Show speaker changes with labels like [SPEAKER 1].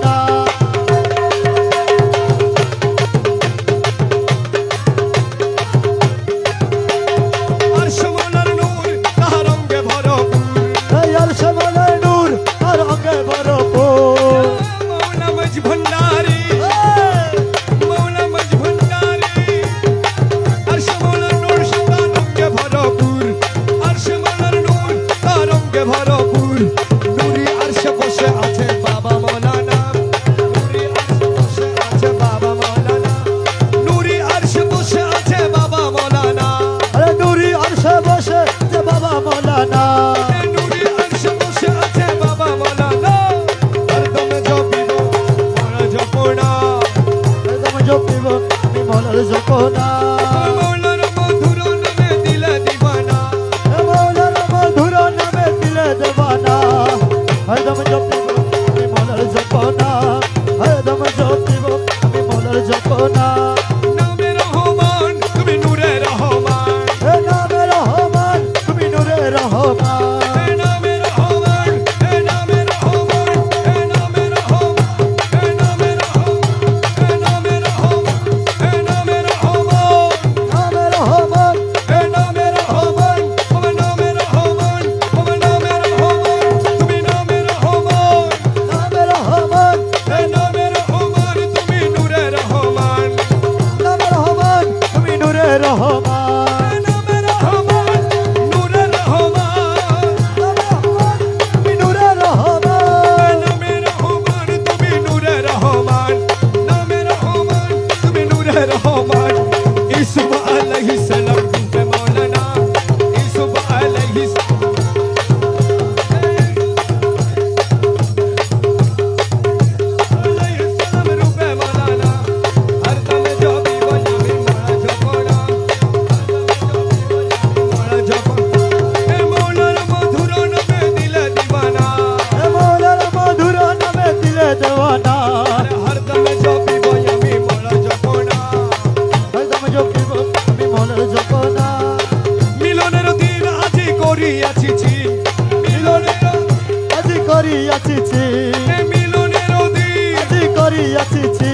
[SPEAKER 1] না।
[SPEAKER 2] আরশ মৌলার নূর তাহার অঙ্গে ভরপুর,
[SPEAKER 1] এই আরশ মৌলার নূর তার অঙ্গে ভরপুর।
[SPEAKER 2] মৌলা মজ ভণ্ডারি, মৌলা মজ ভণ্ডারি, আরশ মৌলার নূর তার অঙ্গে ভরপুর, আরশ মৌলার নূর তার অঙ্গে ভরপুর। নূরি আরশে বসে আছে বাবা মৌলানা, নূরি আরশে বসে আছে বাবা মৌলানা, নূরি আরশে বসে আছে বাবা মৌলানা,
[SPEAKER 1] আরে নুরি আরশে বসে যে বাবা মৌলানা।
[SPEAKER 2] নূরি আরশে বসে আছে বাবা মৌলানা। হরদম জপিব মৌলা জপনা,
[SPEAKER 1] একদম জপিব আমি মৌলার জপনা।
[SPEAKER 2] মৌলার মধুর নামে দিলে দিবানা,
[SPEAKER 1] মৌলার মধুর নামে দিলে দেবানা। একদম জপিব আমি মৌলার জপনা, একদম জপিব আমি মৌলার জপনা।
[SPEAKER 2] নামে রহমান তুমি নূরে রহমান,
[SPEAKER 1] হে নামে রহমান তুমি নূরে রহমান।
[SPEAKER 2] হে নামে রহমান, হে নামে রহমান, হে নামে রহমান, হে নামে রহমান, হে নামে রহমান, হে নামে রহমান,
[SPEAKER 1] নামে রহমান
[SPEAKER 2] হে নামে রহমান, ওমা নামে রহমান, ওমা নামে রহমান, তুমি নামে রহমান,
[SPEAKER 1] নামে রহমান
[SPEAKER 2] হে নামে রহমান, তুমি নূরে রহমান,
[SPEAKER 1] নামে রহমান তুমি নূরে রহমান।
[SPEAKER 2] হে নামে রহমান, নূরে রহমান,
[SPEAKER 1] নামে রহমান তুমি নূরে রহমান।
[SPEAKER 2] নামে রহমান, তুমি নূরে রহমান, নামে রহমান, তুমি নূরে রহমান। ইউসুফ আলাইহিস সালাম রূপে মৌলানা, ইউসুফ আলাইহিস আলাইহিস সালাম রূপে মৌলানা। হরদম জপিব আমি মৌলা জপনা, মৌলা জপনা। হে মৌলার মধুর নামে দিলে দিবানা,
[SPEAKER 1] হে মৌলার মধুর নামে দিলে দেওয়ানা।
[SPEAKER 2] হরদম জপিব আমি মৌলা জপনা।
[SPEAKER 1] একদম জপিব আমি মৌলার জপনা।
[SPEAKER 2] মিলনের দিন আজি করিয়াছি চিন, মিলনের
[SPEAKER 1] আজি করিয়াছি চিন,
[SPEAKER 2] মিলনের দিন
[SPEAKER 1] আজি করিয়াছি চিন।